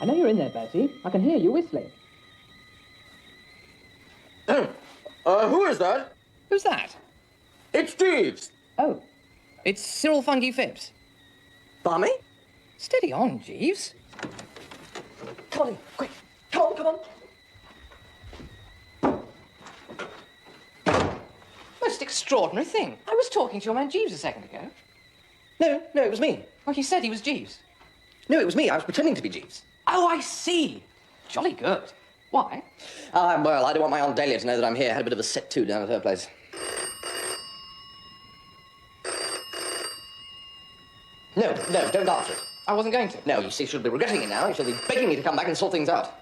I know you're in there, Bertie. I can hear you whistling. Who is that? Who's that? It's Jeeves. Oh. It's Cyril Funky Phipps. Barmy? Steady on, Jeeves. Come on in, quick. Come on. Most extraordinary thing. I was talking to your man Jeeves a second ago. No, it was me. Well, he said he was Jeeves. No, it was me. I was pretending to be Jeeves. Oh, I see. Jolly good. Why? Well, I don't want my Aunt Dahlia to know that I'm here. I had a bit of a set to down at her place. No, don't answer it. I wasn't going to. No, you see, she'll be regretting it now. She'll be begging me to come back and sort things out.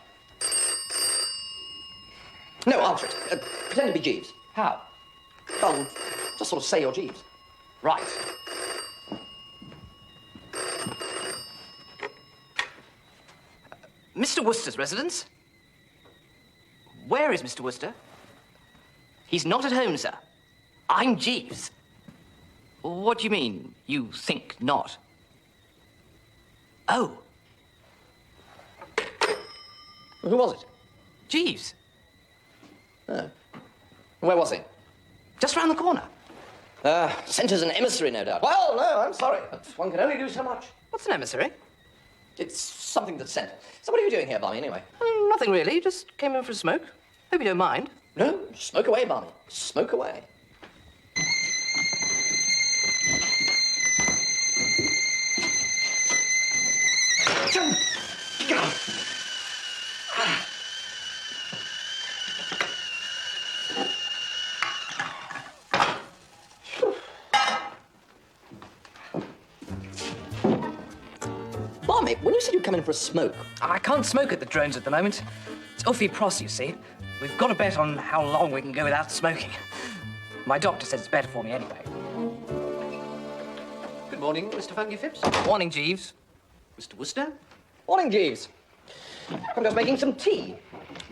No, answer it. Pretend to be Jeeves. How? Oh, just sort of say you're Jeeves. Right. Mr. Wooster's residence? Where is Mr. Wooster? He's not at home, sir. I'm Jeeves. What do you mean, you think not? Oh. Who was it? Jeeves. Oh. Where was he? Just round the corner. Sent as an emissary, no doubt. Well, no, I'm sorry, but one can only do so much. What's an emissary? It's something that's sent. So what are you doing here, Barmy, anyway? Nothing really. Just came in for a smoke. Hope you don't mind. No, smoke away, Barmy. Smoke away. Barmy, when you said you'd come in for a smoke... I can't smoke at the drones at the moment. It's awfully pros, you see. We've got to bet on how long we can go without smoking. My doctor says it's better for me anyway. Good morning, Mr. Funky Phipps. Morning, Jeeves. Mr. Wooster? Morning, Jeeves. I'm just making some tea.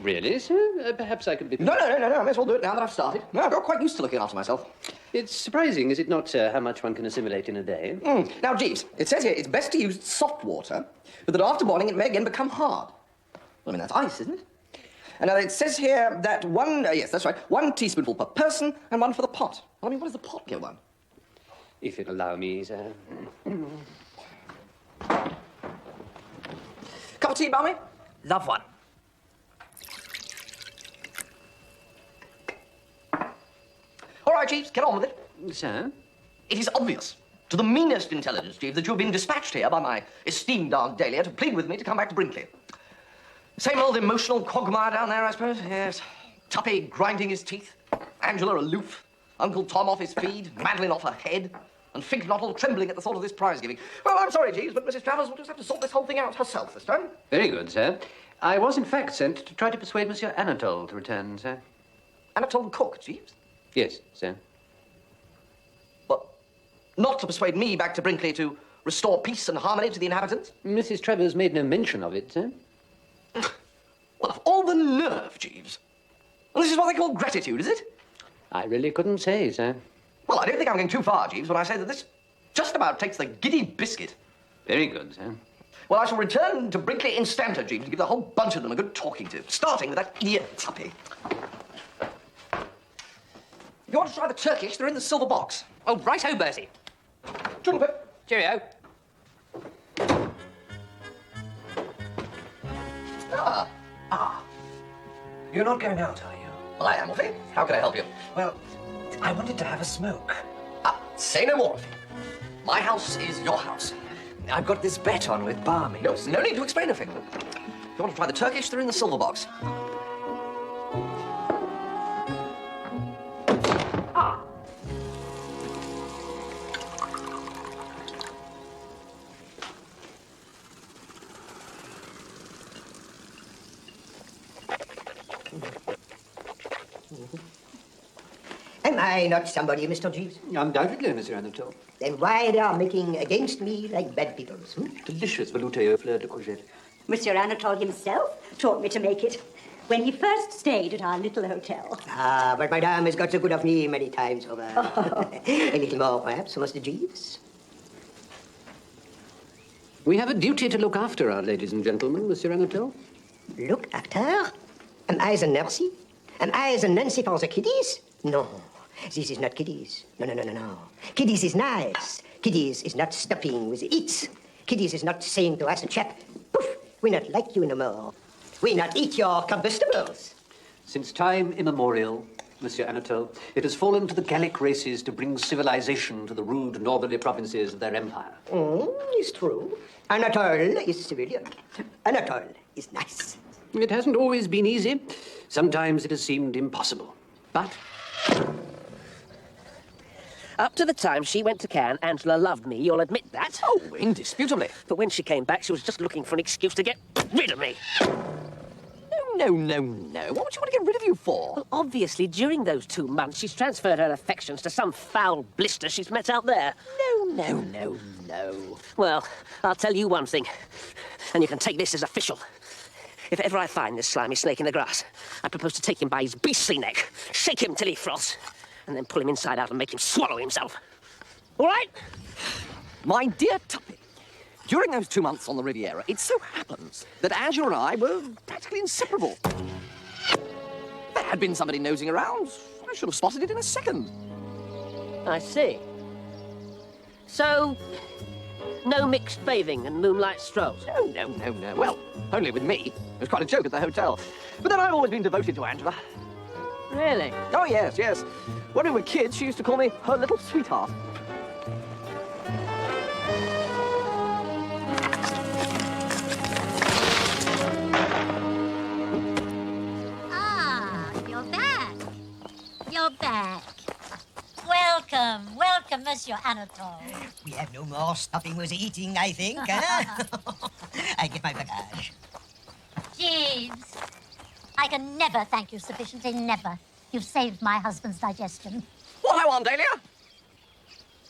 Really, sir? Perhaps I could be... No, I may as well do it now that I've started. No, I've got quite used to looking after myself. It's surprising, is it not, sir, how much one can assimilate in a day? Now, Jeeves, it says here it's best to use soft water, but that after boiling it may again become hard. Well, I mean, that's ice, isn't it? And now it says here that yes, that's right, 1 teaspoonful per person and 1 for the pot. Well, I mean, what does the pot go on? If you'll allow me, sir. Cup of tea, Barmy? Love one. All right, Jeeves, get on with it. Sir? It is obvious to the meanest intelligence, Jeeves, that you have been dispatched here by my esteemed Aunt Dahlia to plead with me to come back to Brinkley. Same old emotional quagmire down there, I suppose. Yes. Tuppy grinding his teeth, Angela aloof, Uncle Tom off his feed, Madeline off her head, and Finknottle trembling at the thought of this prize giving. Well, I'm sorry, Jeeves, but Mrs. Travers will just have to sort this whole thing out herself this time. Very good, sir. I was, in fact, sent to try to persuade Monsieur Anatole to return, sir. Anatole Cook, Jeeves? Yes, sir. But not to persuade me back to Brinkley to restore peace and harmony to the inhabitants? Mrs. Travers made no mention of it, sir. Well, of all the nerve, Jeeves. Well, this is what they call gratitude, is it? I really couldn't say, sir. Well, I don't think I'm going too far, Jeeves, when I say that this just about takes the giddy biscuit. Very good, sir. Well, I shall return to Brinkley instanter, Jeeves, and give the whole bunch of them a good talking to, starting with that idiot Tuppy. If you want to try the Turkish, they're in the silver box. Oh, right-ho, Bertie. Toodle-pip. Cheerio. You're not going out, are you? Well, I am, Wolfie. How can I help you? Well, I wanted to have a smoke. Say no more, Wolfie. My house is your house. I've got this bet on with Barmy. No need to explain anything. If you want to try the Turkish, they're in the silver box. Am I not somebody, Mr. Jeeves? Undoubtedly, Monsieur Anatole. Then why they are making against me like bad people? Delicious velouté au fleur de courgette. Monsieur Anatole himself taught me to make it when he first stayed at our little hotel. But Madame has got so good of me many times over. A little more, perhaps, for Mr. Jeeves? We have a duty to look after our ladies and gentlemen, Monsieur Anatole. Look after? Am I the Nancy? Am I the Nancy for the kiddies? No, this is not kiddies. No. Kiddies is nice. Kiddies is not stopping with the eats. Kiddies is not saying to us, chap, poof, we not like you no more. We not eat your combustibles. Since time immemorial, Monsieur Anatole, it has fallen to the Gallic races to bring civilization to the rude northerly provinces of their empire. It's true. Anatole is civilian. Anatole is nice. It hasn't always been easy. Sometimes it has seemed impossible. But Up to the time she went to Cannes, Angela loved me, you'll admit that. Oh, indisputably. But when she came back, she was just looking for an excuse to get rid of me. No. What would you want to get rid of you for? Well, obviously, during those 2 months, she's transferred her affections to some foul blister she's met out there. No. Well, I'll tell you one thing, and you can take this as official. If ever I find this slimy snake in the grass, I propose to take him by his beastly neck, shake him till he froths, and then pull him inside out and make him swallow himself. All right? My dear Tuppy, during those 2 months on the Riviera, it so happens that Angela and I were practically inseparable. If there had been somebody nosing around, I should have spotted it in a second. I see. So, no mixed bathing and moonlight strolls? No. Well, only with me. It was quite a joke at the hotel. But then I've always been devoted to Angela. Really? Oh, yes. When we were kids, she used to call me her little sweetheart. You're back. Welcome, Monsieur Anatole. We have no more stopping with the eating, I think, huh? I get my bagage. Jeeves, I can never thank you sufficiently, never. You've saved my husband's digestion. What I want, Dahlia?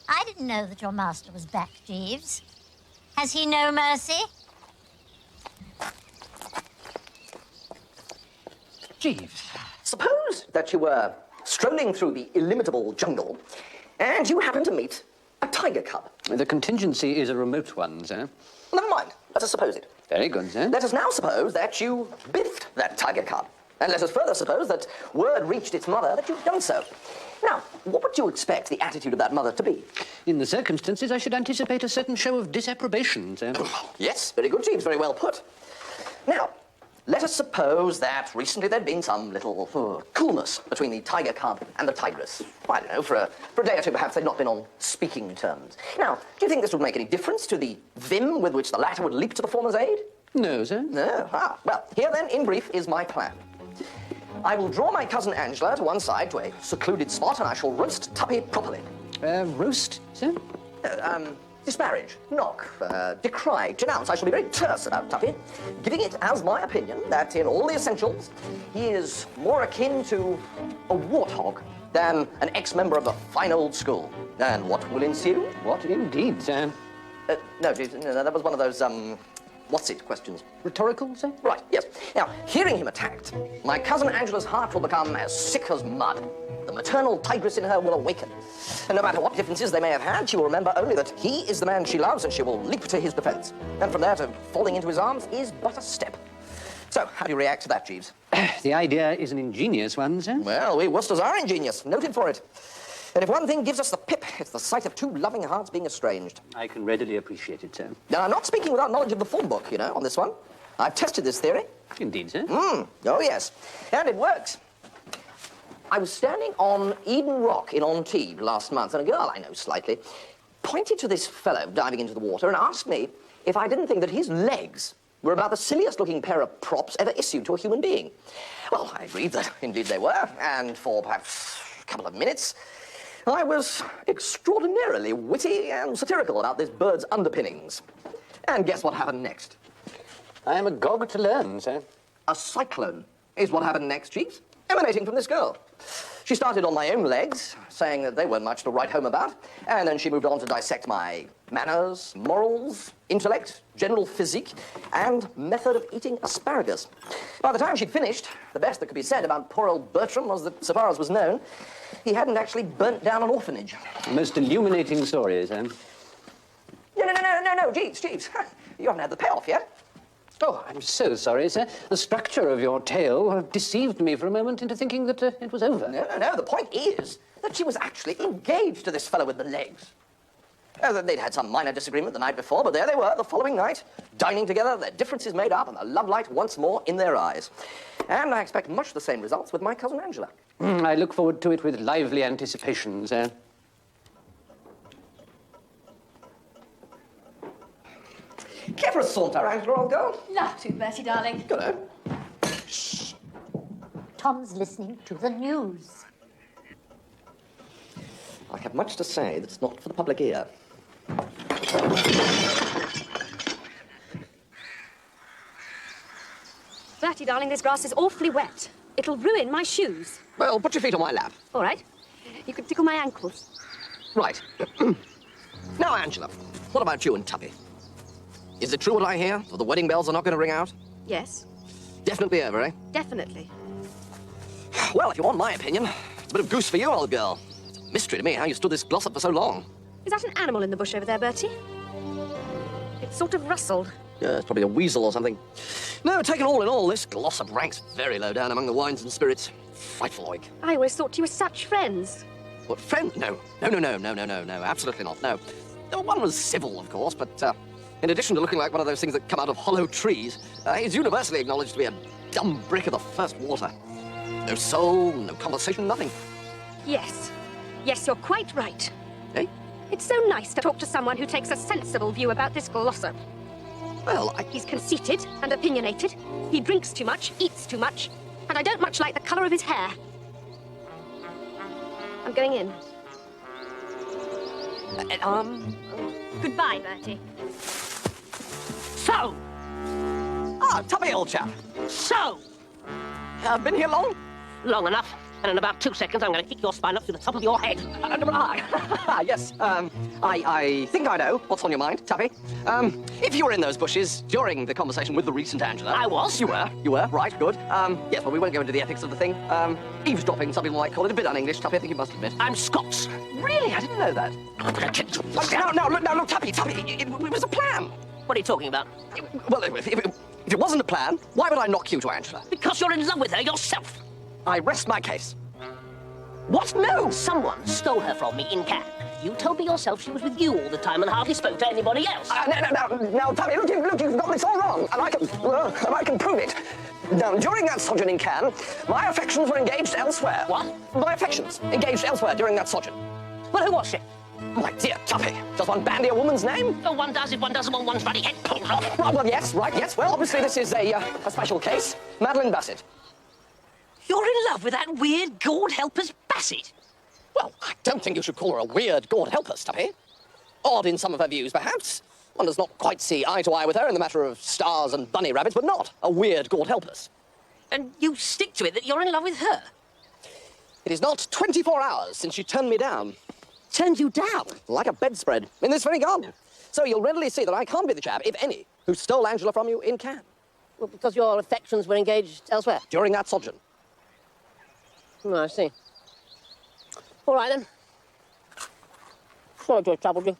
I didn't know that your master was back, Jeeves. Has he no mercy? Jeeves, suppose that you were strolling through the illimitable jungle and you happen to meet a tiger cub. the contingency is a remote one, sir. Never mind. Let us suppose it. Very good, sir. Let us now suppose that you biffed that tiger cub. And let us further suppose that word reached its mother that you've done so. Now, what would you expect the attitude of that mother to be? In the circumstances, I should anticipate a certain show of disapprobation, sir. Yes, very good, Jeeves, very well put. Now, let us suppose that recently there'd been some little coolness between the tiger cub and the tigress. I don't know, for a day or two perhaps they'd not been on speaking terms. Now, do you think this would make any difference to the vim with which the latter would leap to the former's aid? No, sir. No? Ah, well, here then, in brief, is my plan. I will draw my cousin Angela to one side to a secluded spot and I shall roast Tuppy properly. Roast, sir? Disparage, knock, decry, denounce. I shall be very terse about Tuppy, giving it as my opinion that in all the essentials, he is more akin to a warthog than an ex-member of the fine old school. And what will ensue? What indeed, sir? No, that was one of those, what's-it questions. Rhetorical, sir? Right, yes. Now, hearing him attacked, my cousin Angela's heart will become as sick as mud. The maternal tigress in her will awaken. And no matter what differences they may have had, she will remember only that he is the man she loves and she will leap to his defense. And from there to falling into his arms is but a step. So, how do you react to that, Jeeves? The idea is an ingenious one, sir. Well, we Woosters are ingenious, noted for it. And if one thing gives us the pip, it's the sight of two loving hearts being estranged. I can readily appreciate it, sir. Now, I'm not speaking without knowledge of the form book, you know, on this one. I've tested this theory. Indeed, sir. Oh, yes. And it works. I was standing on Eden Rock in Antibes last month, and a girl I know slightly pointed to this fellow diving into the water and asked me if I didn't think that his legs were about the silliest-looking pair of props ever issued to a human being. Well, I agreed that indeed they were, and for perhaps a couple of minutes, I was extraordinarily witty and satirical about this bird's underpinnings. And guess what happened next? I am agog to learn, sir. A cyclone is what happened next, Jeeves, emanating from this girl. She started on my own legs, saying that they weren't much to write home about, and then she moved on to dissect my manners, morals, intellect, general physique, and method of eating asparagus. By the time she'd finished, the best that could be said about poor old Bertram was that, so far as was known, he hadn't actually burnt down an orphanage. A most illuminating story, sir. No, Jeeves. You haven't had the payoff yet. Oh, I'm so sorry, sir. The structure of your tale deceived me for a moment into thinking that it was over. No. The point is that she was actually engaged to this fellow with the legs. They'd had some minor disagreement the night before, but there they were the following night, dining together, their differences made up, and the love light once more in their eyes. And I expect much the same results with my cousin Angela. I look forward to it with lively anticipation, sir. Care for a saunter, Angela, old girl? Love to, Bertie, darling. Good, eh? Shh. Tom's listening to the news. I have much to say that's not for the public ear. Bertie, darling, this grass is awfully wet. It'll ruin my shoes. Well, put your feet on my lap. All right. You can tickle my ankles. Right. Now, Angela, what about you and Tuppy? Is it true what I hear, that the wedding bells are not going to ring out? Yes, Definitely over, eh? definitely. Well, if you want my opinion, it's a bit of goose for you, old girl. It's a mystery to me how you stood this gloss up for so long. Is that an animal in the bush over there, Bertie? It sort of rustled. Yeah, it's probably a weasel or something. No, taken all in all, this glossop ranks very low down among the wines and spirits. Frightful oik. I always thought you were such friends. What, friend? No, absolutely not, no. One was civil, of course, but in addition to looking like one of those things that come out of hollow trees, he's universally acknowledged to be a dumb brick of the first water. No soul, no conversation, nothing. Yes. Yes, you're quite right. Eh? It's so nice to talk to someone who takes a sensible view about this glossop. Well, He's conceited and opinionated. He drinks too much, eats too much, and I don't much like the colour of his hair. I'm going in. Goodbye, Bertie. So! Ah, Tuppy, old chap. So! Been here long? Long enough. And in about 2 seconds, I'm going to kick your spine up through the top of your head. Yes, I think I know what's on your mind, Tuppy. If you were in those bushes during the conversation with the recent Angela... I was. You were, right, good. Yes, well, we won't go into the ethics of the thing. Eavesdropping, some people might call it, a bit un-English, Tuppy, I think you must admit. I'm Scots. Really? I didn't know that. I'm going to kick you. No, Tuppy, it was a plan. What are you talking about? Well, if it wasn't a plan, why would I knock you to Angela? Because you're in love with her yourself. I rest my case. What? No! Someone stole her from me in Cannes. You told me yourself she was with you all the time and hardly spoke to anybody else. Now, Tuppy, look, you've got this all wrong, and I can prove it. Now, during that sojourn in Cannes, my affections were engaged elsewhere. What? My affections engaged elsewhere during that sojourn. Well, who was she? My dear Tuppy, does one bandy a woman's name? Oh, one does if one doesn't want one's bloody head pulled off. Well, yes, right, yes. Well, obviously this is a special case. Madeline Bassett. You're in love with that weird gourd helper's Bassett? Well, I don't think you should call her a weird gourd helper, Tuppy. Odd in some of her views, perhaps. One does not quite see eye to eye with her in the matter of stars and bunny rabbits, but not a weird gourd helpers. And you stick to it that you're in love with her? It is not 24 hours since she turned me down. Turned you down? Like a bedspread, in this very garden. So you'll readily see that I can't be the chap, if any, who stole Angela from you in Cannes. Well, because your affections were engaged elsewhere? During that sojourn. Oh, I see. All right, then. Sorry to have troubled you.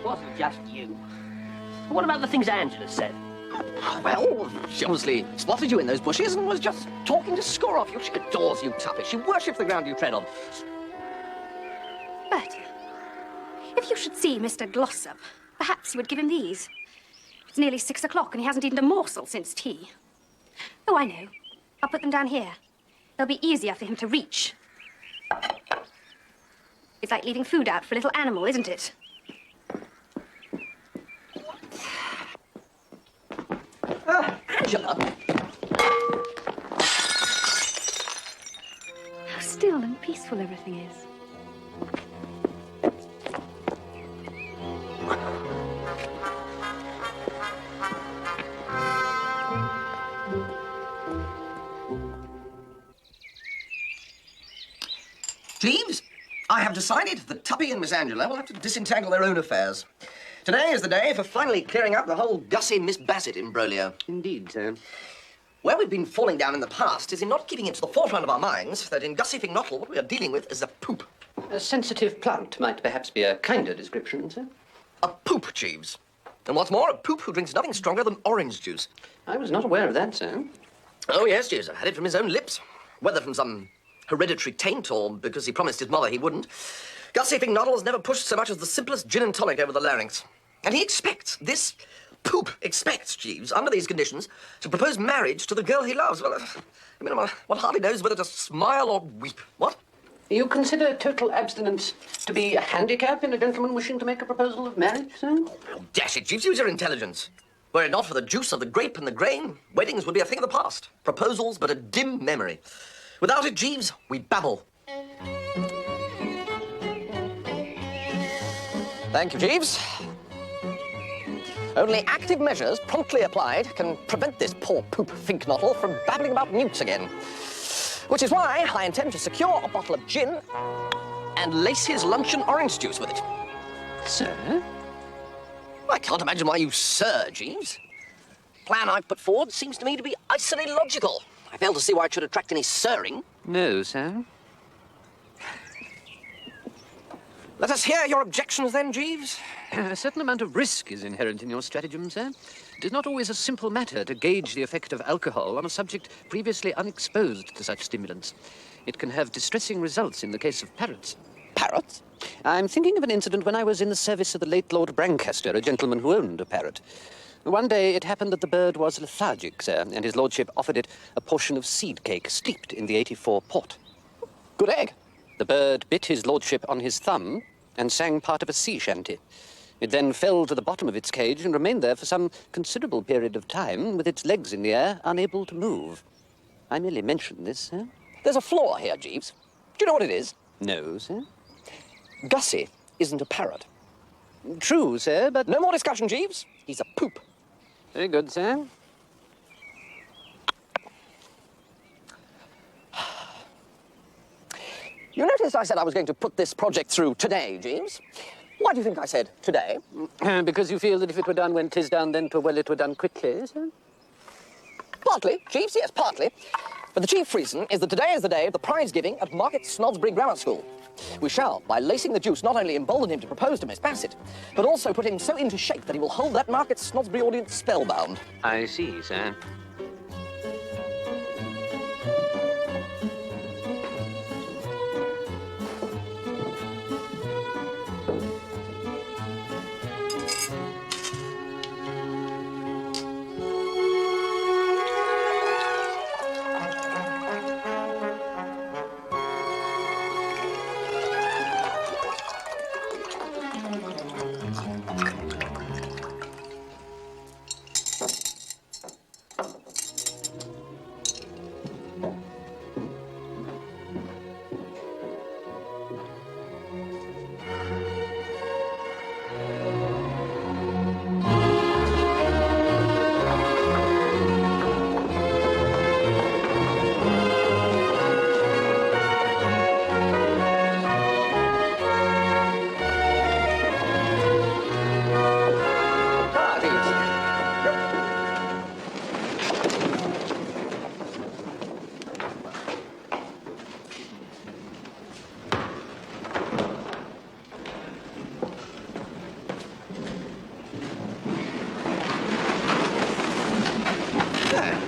Wasn't just you. What about the things Angela said? Well, she obviously spotted you in those bushes and was just talking to score off you. She adores you, Tuppy. She worships the ground you tread on. Bertie, if you should see Mr. Glossop, perhaps you would give him these. It's nearly 6 o'clock and he hasn't eaten a morsel since tea. Oh, I know. I'll put them down here. They'll be easier for him to reach. It's like leaving food out for a little animal, isn't it? Angela? How still and peaceful everything is. Jeeves, I have decided that Tuppy and Miss Angela will have to disentangle their own affairs. Today is the day for finally clearing up the whole Gussie Miss Bassett imbroglio. Indeed, sir. Where we've been falling down in the past is in not keeping it to the forefront of our minds that in Gussie Fingnotle, what we are dealing with is a poop. A sensitive plant might perhaps be a kinder description, sir. A poop, Jeeves. And what's more, a poop who drinks nothing stronger than orange juice. I was not aware of that, sir. Oh, yes, Jeeves. I had it from his own lips. Whether from some hereditary taint or because he promised his mother he wouldn't, Gussie Fingnotle has never pushed so much as the simplest gin and tonic over the larynx. And he expects, this poop expects, Jeeves, under these conditions, to propose marriage to the girl he loves. Well, I mean, one hardly knows whether to smile or weep. What? You consider total abstinence to be a handicap in a gentleman wishing to make a proposal of marriage, sir? Oh, dash it, Jeeves, use your intelligence. Were it not for the juice of the grape and the grain, weddings would be a thing of the past. Proposals but a dim memory. Without it, Jeeves, we babble. Thank you, Jeeves. Only active measures, promptly applied, can prevent this poor poop Fingnotle from babbling about newts again. Which is why I intend to secure a bottle of gin and lace his luncheon orange juice with it. Sir? I can't imagine why you sir, Jeeves. The plan I've put forward seems to me to be icily logical. I fail to see why it should attract any sirring. No, sir. Let us hear your objections then, Jeeves. A certain amount of risk is inherent in your stratagem, sir. It is not always a simple matter to gauge the effect of alcohol on a subject previously unexposed to such stimulants. It can have distressing results in the case of parrots. Parrots? I'm thinking of an incident when I was in the service of the late Lord Brancaster, a gentleman who owned a parrot. One day it happened that the bird was lethargic, sir, and his lordship offered it a portion of seed cake steeped in the 84 port. Good egg. The bird bit his lordship on his thumb and sang part of a sea shanty. It then fell to the bottom of its cage and remained there for some considerable period of time, with its legs in the air, unable to move. I merely mention this, sir. There's a flaw here, Jeeves. Do you know what it is? No, sir. Gussie isn't a parrot. True, sir, but... No more discussion, Jeeves. He's a poop. Very good, sir. You noticed I said I was going to put this project through today, Jeeves? Why do you think I said today? Because you feel that if it were done when 'tis done, then 'twere well it were done quickly, sir? Partly, Jeeves, yes, partly. But the chief reason is that today is the day of the prize giving at Market Snodsbury Grammar School. We shall, by lacing the juice, not only embolden him to propose to Miss Bassett, but also put him so into shape that he will hold that Market Snodsbury audience spellbound. I see, sir.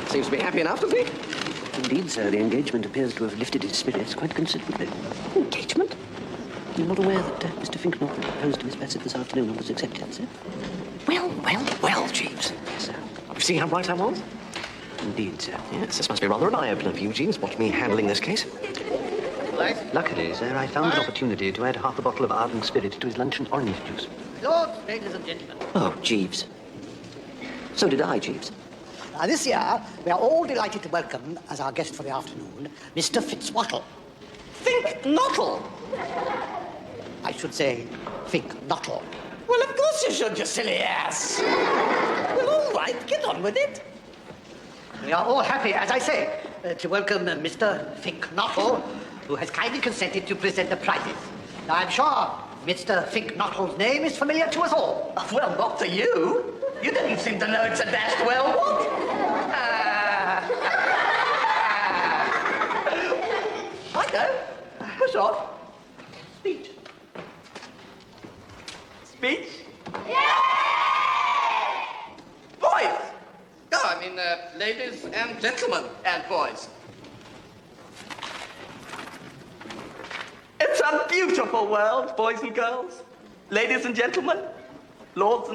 Seems to be happy enough, doesn't he? Indeed, sir, the engagement appears to have lifted his spirits quite considerably. Engagement? You're not aware that Mr. Fingnotle proposed to Miss Bassett this afternoon and was accepted, sir? Well, Jeeves. Yes, sir. You see how right I was? Indeed, sir. Yes, this must be rather an eye-opener for you, Jeeves, watch me handling this case. Luckily, sir, I found an opportunity to add half a bottle of ardent spirit to his luncheon orange juice. Lords, ladies and gentlemen. Oh, Jeeves. So did I, Jeeves. This year, we are all delighted to welcome, as our guest for the afternoon, Mr. Fitzwattle. Fingnotle! I should say, Fingnotle. Well, of course you should, you silly ass. Well, all right, get on with it. We are all happy, as I say, to welcome Mr. Fingnotle, who has kindly consented to present the prizes. Now, I'm sure Mr. Fingnottle's name is familiar to us all. Well, not to you. You didn't seem to know it so dashed well, what? I go. Push on. Speech. Speech? Boys! No, I mean, ladies and gentlemen and boys. It's a beautiful world, boys and girls. Ladies and gentlemen, lords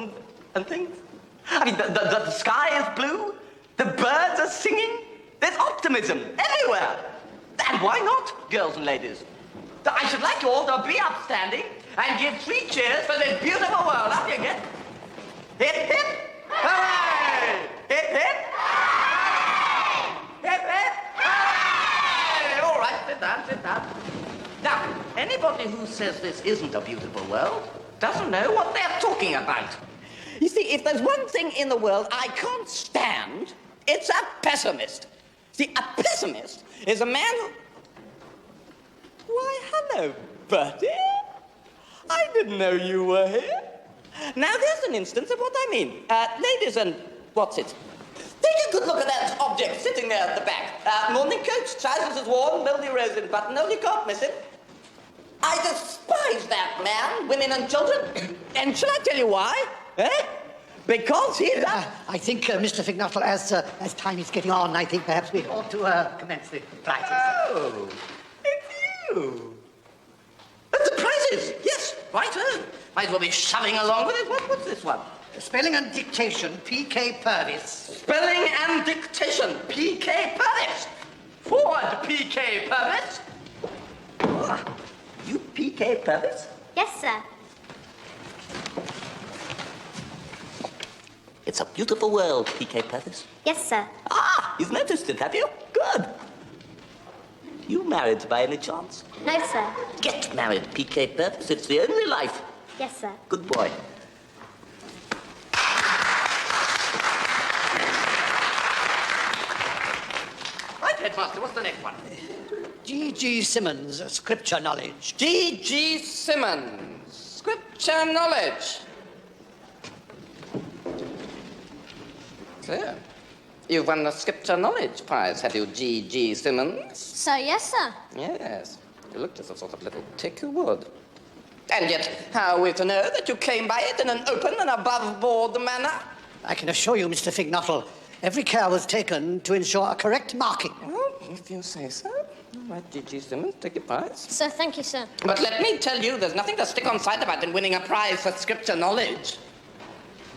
and things. I mean, the sky is blue, the birds are singing, there's optimism everywhere. And why not, girls and ladies? I should like you all to be upstanding and give 3 cheers for this beautiful world. Up you get. Hip, hip. Hooray! Hip, hip. Hip, hip. Hooray! All right, sit down, sit down. Now, anybody who says this isn't a beautiful world doesn't know what they're talking about. You see, if there's one thing in the world I can't stand, it's a pessimist. See, a pessimist is a man who... Why, hello, Bertie. I didn't know you were here. Now, there's an instance of what I mean. Ladies and... what's it? Take a good look at that object sitting there at the back. Morning coat, trousers is worn, moldy rose in buttonhole, you can't miss it. I despise that man, women and children. And shall I tell you why? Because he's I think, Mr. Fignotle, as time is getting on, I think perhaps we ought to commence the prizes. Oh, it's you. The prizes, yes, right on. Might as well be shoving along with it. What's this one? Spelling and dictation, P.K. Purvis. Spelling and dictation, P.K. Purvis. Forward, P.K. Purvis. Oh, you P.K. Purvis? Yes, sir. It's a beautiful world, P.K. Purvis. Yes, sir. Ah, you've noticed it, have you? Good. You married by any chance? No, sir. Get married, P.K. Purvis. It's the only life. Yes, sir. Good boy. Right, Headmaster, what's the next one? G.G. Simmons, scripture knowledge. G.G. Simmons, scripture knowledge. So, you've won the scripture knowledge prize, have you, G.G. Simmons? So, yes, sir. Yes. You looked as a sort of little tick you would. And yet, how are we to know that you came by it in an open and above-board manner? I can assure you, Mr. Fignotle, every care was taken to ensure a correct marking. Oh, if you say so. All right, G.G. Simmons, take your prize. Sir, thank you, sir. But let me tell you, there's nothing to stick on side about in winning a prize for scripture knowledge.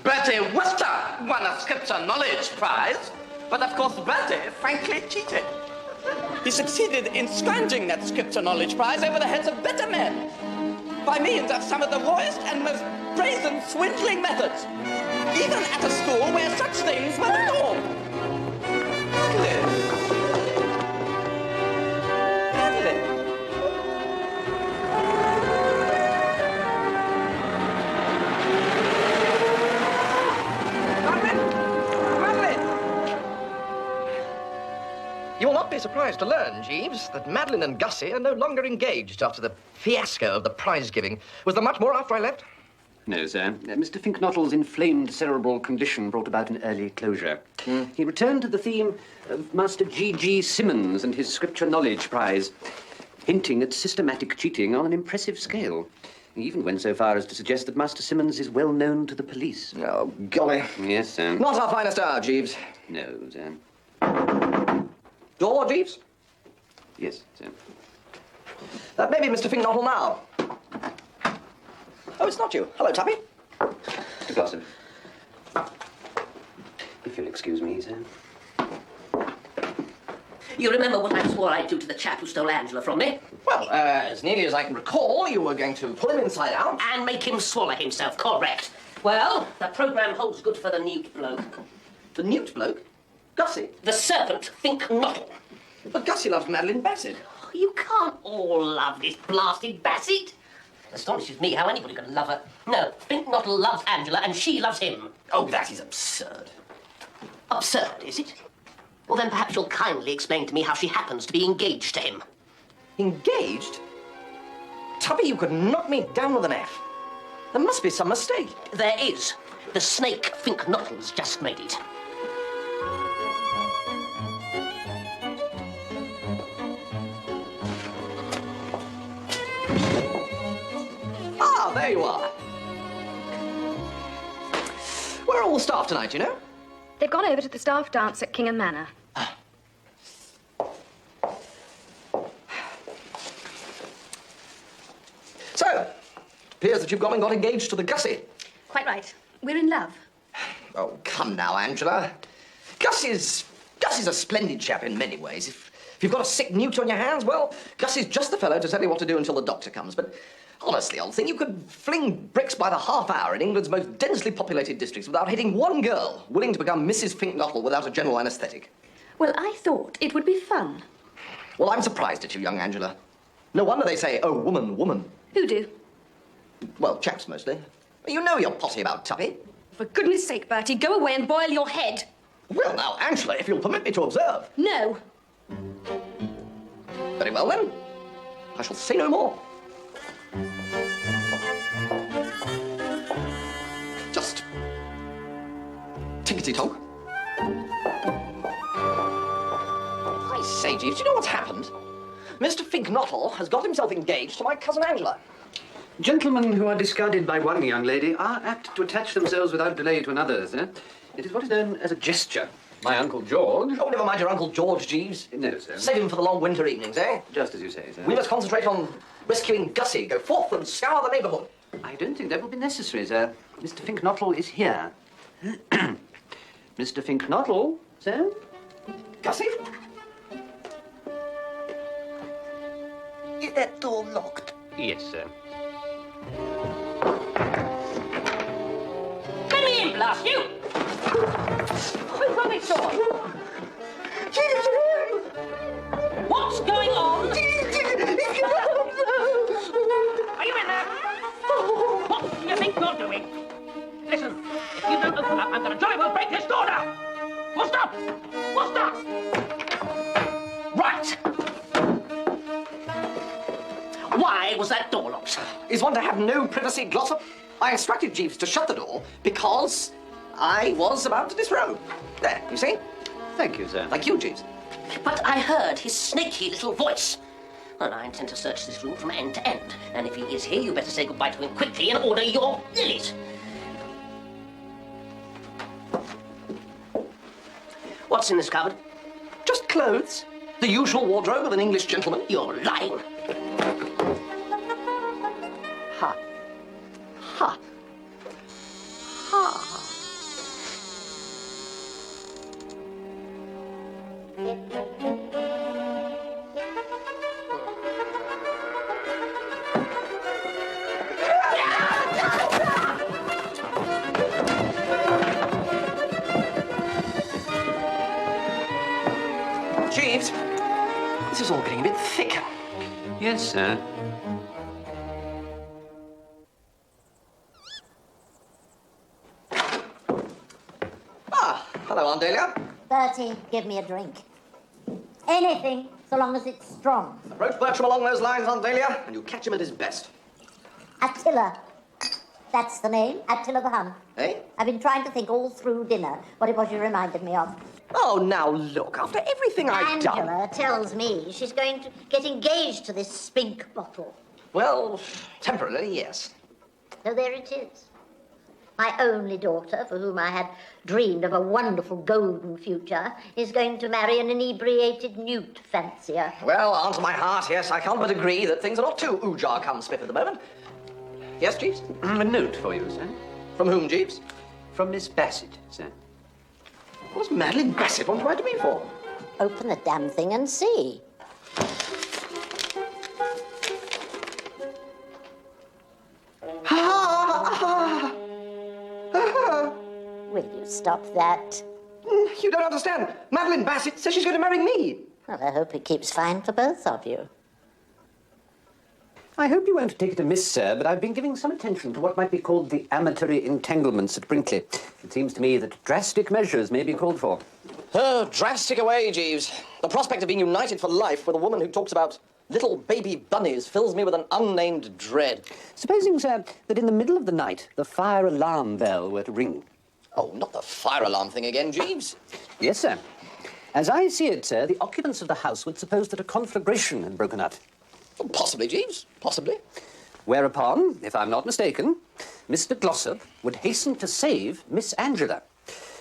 Bertie Wooster won a scripture knowledge prize, but of course Bertie frankly cheated. He succeeded in scrounging that scripture knowledge prize over the heads of better men by means of some of the rawest and most brazen swindling methods, even at a school where such things were the norm. You will not be surprised to learn, Jeeves, that Madeline and Gussie are no longer engaged after the fiasco of the prize-giving. Was there much more after I left? No, sir. Mr. Finknottle's inflamed cerebral condition brought about an early closure. He returned to the theme of Master G.G. Simmons and his Scripture Knowledge Prize, hinting at systematic cheating on an impressive scale. He even went so far as to suggest that Master Simmons is well known to the police. Oh, golly. Yes, sir. Not our finest hour, Jeeves. No, sir. Door, Jeeves? Yes, sir. That may be Mr. Fingknottle now. Oh, it's not you. Hello, Tuppy. Mr. Glossop. If you'll excuse me, sir. You remember what I swore I'd do to the chap who stole Angela from me? Well, as nearly as I can recall, you were going to pull him inside out. And make him swallow himself, correct. Well, the programme holds good for the newt bloke. The newt bloke? Gussie? The servant, Finknottle. But Gussie loves Madeline Bassett. You can't all love this blasted Bassett. It astonishes me how anybody can love her. No, Finknottle loves Angela and she loves him. Oh, that is absurd. Absurd, is it? Well, then perhaps you'll kindly explain to me how she happens to be engaged to him. Engaged? Tubby, you could knock me down with an F. There must be some mistake. There is. The snake Finknottle's just made it. Ah, there you are. Where are all the staff tonight, you know? They've gone over to the staff dance at Kingham Manor. So, it appears that you've gone and got engaged to the Gussie. Quite right. We're in love. Oh, come now, Angela. Gussie's a splendid chap in many ways. If you've got a sick newt on your hands, well, Gussie's just the fellow to tell you what to do until the doctor comes. But honestly, old thing, you could fling bricks by the half hour in England's most densely populated districts without hitting one girl willing to become Mrs. Finknottle without a general anaesthetic. Well, I thought it would be fun. Well, I'm surprised at you, young Angela. No wonder they say, oh, woman, woman. Who do? Well, chaps mostly. You know you're potty about Tuppy. For goodness sake, Bertie, go away and boil your head. Well, now, Angela, if you'll permit me to observe. No. Very well, then. I shall say no more. Just tinkety-tonk. I say, Jeeves, do you know what's happened? Mr. Finknottle has got himself engaged to my cousin Angela. Gentlemen who are discarded by one young lady are apt to attach themselves without delay to another, sir. It is what is known as a gesture. My Uncle George... Oh, never mind your Uncle George, Jeeves. No, sir. Save him for the long winter evenings, eh? Just as you say, sir. We must concentrate on rescuing Gussie. Go forth and scour the neighbourhood. I don't think that will be necessary, sir. Mr. Finknottle is here. Mr. Finknottle, sir? Gussie? Is that door locked? Yes, sir. Let me in, blast you! Who's got this door? What's going on? Are you in there? What do you think you're doing? Listen, if you don't open up, I'm going to jolly well break this door down! Wooster! Wooster! Right! Why was that door locked? Is one to have no privacy, Glossop? I instructed Jeeves to shut the door because I was about to disrobe. There, you see? Thank you, sir. Thank you, Jeeves. But I heard his snaky little voice. Well, I intend to search this room from end to end. And if he is here, you better say goodbye to him quickly and order your lilies. What's in this cupboard? Just clothes. The usual wardrobe of an English gentleman. You're lying. Ha. Ha. Ha. Jeeves, this is all getting a bit thick. Yes, sir. Ah, hello, Aunt Dahlia. Bertie, give me a drink. Anything, so long as it's strong. Approach Bertram along those lines, Aunt Dahlia, and you'll catch him at his best. Attila. That's the name, Attila the Hun. Eh? I've been trying to think all through dinner what it was you reminded me of. Oh, now look, after everything I've done... Angela tells me she's going to get engaged to this spink bottle. Well, temporarily, yes. So there it is. My only daughter, for whom I had dreamed of a wonderful golden future, is going to marry an inebriated newt fancier. Well, answer my heart, yes, I can't but agree that things are not too oojar-cum-spiff at the moment. Yes, Jeeves? A note for you, sir. From whom, Jeeves? From Miss Bassett, sir. What's Madeline Bassett want to write to me for? Open the damn thing and see. Will you stop that? You don't understand. Madeline Bassett says she's going to marry me. Well, I hope it keeps fine for both of you. I hope you won't take it amiss, sir, but I've been giving some attention to what might be called the amatory entanglements at Brinkley. It seems to me that drastic measures may be called for. Oh, drastic away, Jeeves. The prospect of being united for life with a woman who talks about little baby bunnies fills me with an unnamed dread. Supposing, sir, that in the middle of the night the fire alarm bell were to ring. Oh, not the fire alarm thing again, Jeeves. Yes, sir. As I see it, sir, the occupants of the house would suppose that a conflagration had broken out. Possibly, Jeeves. Possibly. Whereupon, if I'm not mistaken, Mr. Glossop would hasten to save Miss Angela,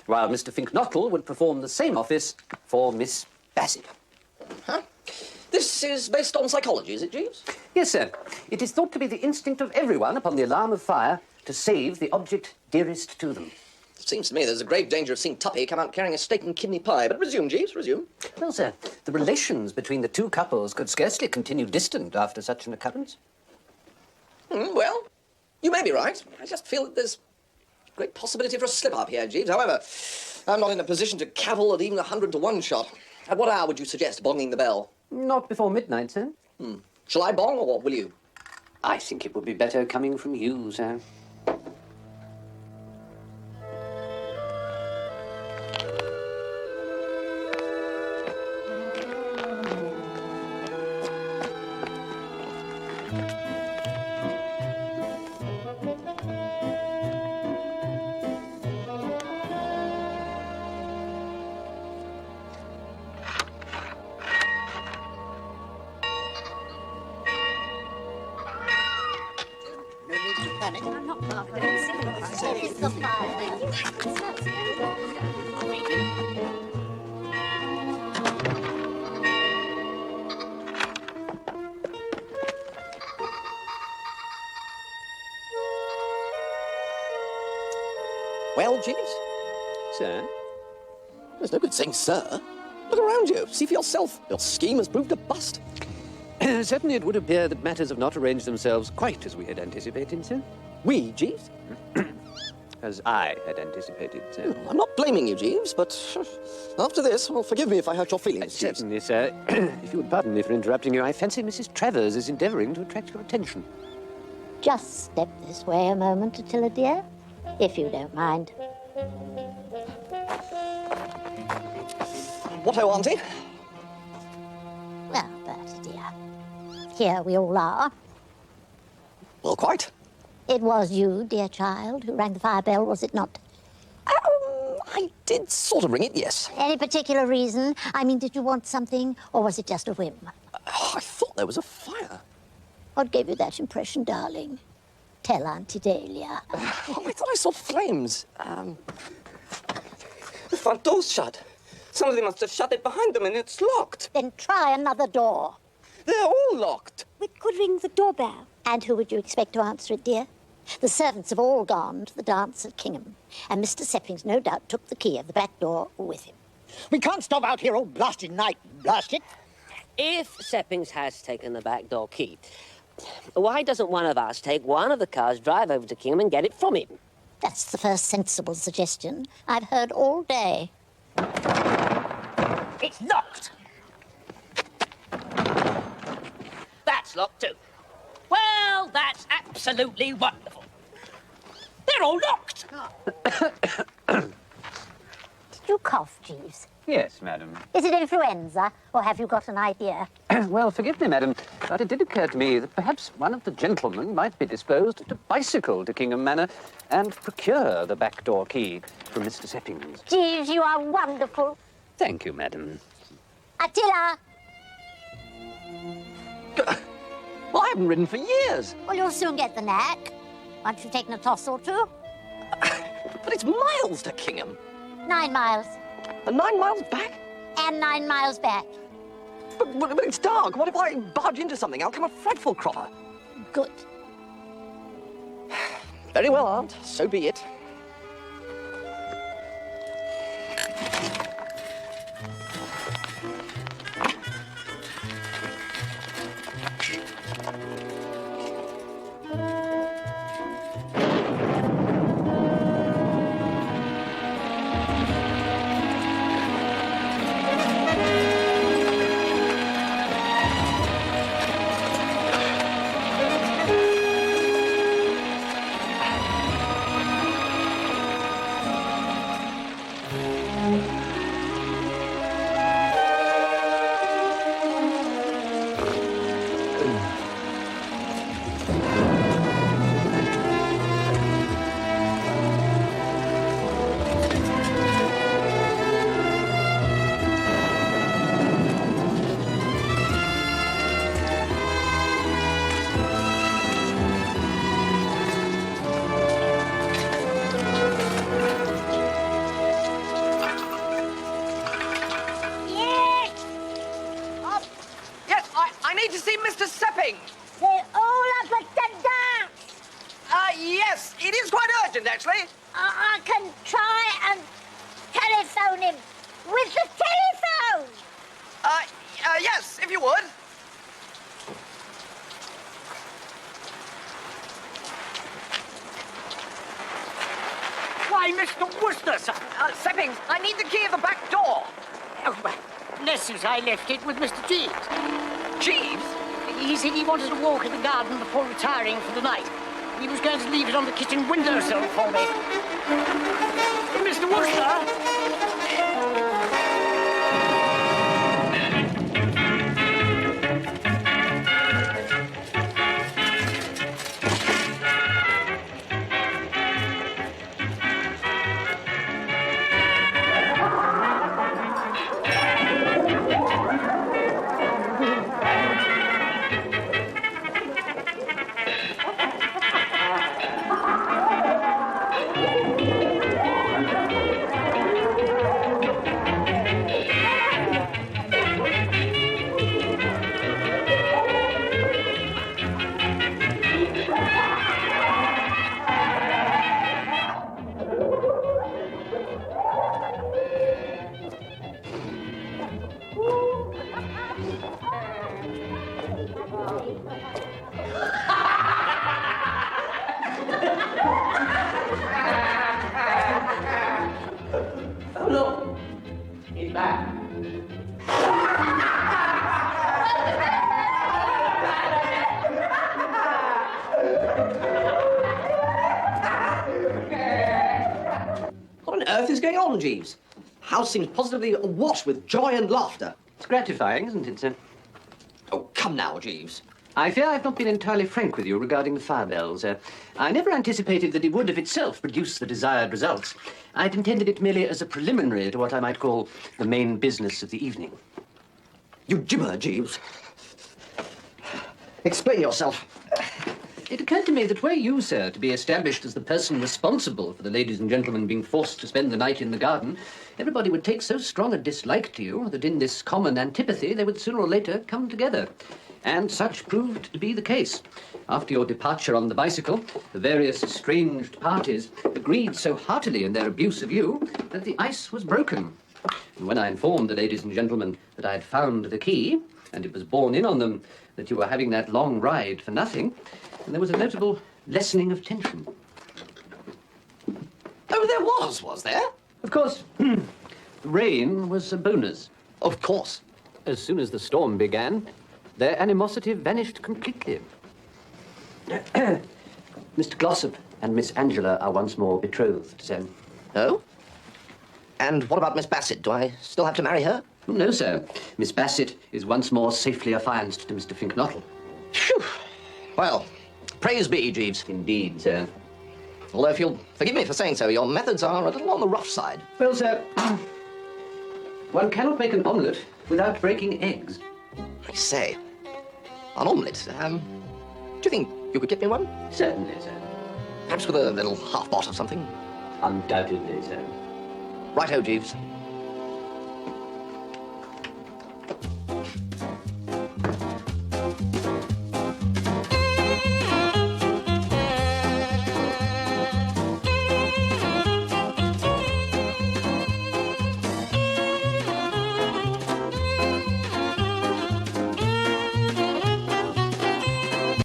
while Mr. Finknottle would perform the same office for Miss Bassett. Huh? This is based on psychology, is it, Jeeves? Yes, sir. It is thought to be the instinct of everyone upon the alarm of fire to save the object dearest to them. It seems to me there's a grave danger of seeing Tuppy come out carrying a steak and kidney pie. But resume, Jeeves, resume. Well, sir, the relations between the two couples could scarcely continue distant after such an occurrence. Well, you may be right. I just feel that there's great possibility for a slip-up here, Jeeves. However, I'm not in a position to cavil at even 100 to 1 shot. At what hour would you suggest bonging the bell? Not before midnight, sir. Shall I bong, or will you? I think it would be better coming from you, sir. I'm not bothered. It's the Well, Jeeves? Sir? There's no good saying sir. Look around you. See for yourself. Your scheme has proved a bust. Certainly it would appear that matters have not arranged themselves quite as we had anticipated, sir. We, Jeeves? As I had anticipated, sir. I'm not blaming you, Jeeves, but after this, well, forgive me if I hurt your feelings, Jeeves. Certainly, sir. If you would pardon me for interrupting you, I fancy Mrs. Travers is endeavouring to attract your attention. Just step this way a moment, Attila dear, if you don't mind. What-o, Auntie? Well, Bertie dear, here we all are. Well, quite. It was you, dear child, who rang the fire bell, was it not? I did sort of ring it, yes. Any particular reason? I mean, did you want something, or was it just a whim? I thought there was a fire. What gave you that impression, darling? Tell Auntie Dahlia. I thought I saw flames. The front door's shut. Somebody must have shut it behind them and it's locked. Then try another door. They're all locked. We could ring the doorbell. And who would you expect to answer it, dear? The servants have all gone to the dance at Kingham, and Mr. Seppings no doubt took the key of the back door with him. We can't stop out here all blasted night, blast it. If Seppings has taken the back door key, why doesn't one of us take one of the cars, drive over to Kingham and get it from him? That's the first sensible suggestion I've heard all day. It's locked. That's locked too. Well, that's absolutely wonderful. They're all locked. Did you cough, Jeeves? Yes, madam. Is it influenza, or have you got an idea? Well, forgive me, madam, but it did occur to me that perhaps one of the gentlemen might be disposed to bicycle to Kingham Manor and procure the back door key from Mr. Seppings. Jeeves, you are wonderful. Thank you, madam. Attila! Well, I haven't ridden for years. Well, you'll soon get the knack. Once you've taken a toss or two. But it's miles to Kingham. 9 miles. And 9 miles back? And 9 miles back. But it's dark. What if I barge into something? I'll come a frightful cropper. Good. Very well, Aunt. So be it. questions, actually. I can try and telephone him with the telephone. Yes, if you would. Why, Mr. Wooster, sir. Seppings, I need the key of the back door. Oh, well, bless you, I left it with Mr. Jeeves. Jeeves? He said he wanted to walk in the garden before retiring for the night. He was going to leave it on the kitchen windowsill for me. Mr. Wooster? Oh, look. He's back. What on earth is going on, Jeeves? House seems positively awash with joy and laughter. It's gratifying, isn't it, sir? Oh, come now, Jeeves. I fear I've not been entirely frank with you regarding the fire bells. I never anticipated that it would of itself produce the desired results. I'd intended it merely as a preliminary to what I might call the main business of the evening. You gibber, Jeeves. Explain yourself. It occurred to me that were you, sir, to be established as the person responsible for the ladies and gentlemen being forced to spend the night in the garden, everybody would take so strong a dislike to you that in this common antipathy they would sooner or later come together. And such proved to be the case. After your departure on the bicycle, the various estranged parties agreed so heartily in their abuse of you that the ice was broken. And when I informed the ladies and gentlemen that I had found the key, and it was borne in on them that you were having that long ride for nothing, there was a notable lessening of tension. Oh, there was there? Of course, the rain was a bonus. Of course. As soon as the storm began, their animosity vanished completely. Mr. Glossop and Miss Angela are once more betrothed, sir. Oh? And what about Miss Bassett? Do I still have to marry her? Oh, no, sir. Miss Bassett is once more safely affianced to Mr. Finknottle. Phew. Well, praise be, Jeeves. Indeed, sir. Although, if you'll forgive me for saying so, your methods are a little on the rough side. Well, sir, one cannot make an omelette without breaking eggs. I say, an omelette. Do you think you could get me one? Certainly, sir. Perhaps with a little half-pot or something? Undoubtedly, sir. Righto, Jeeves.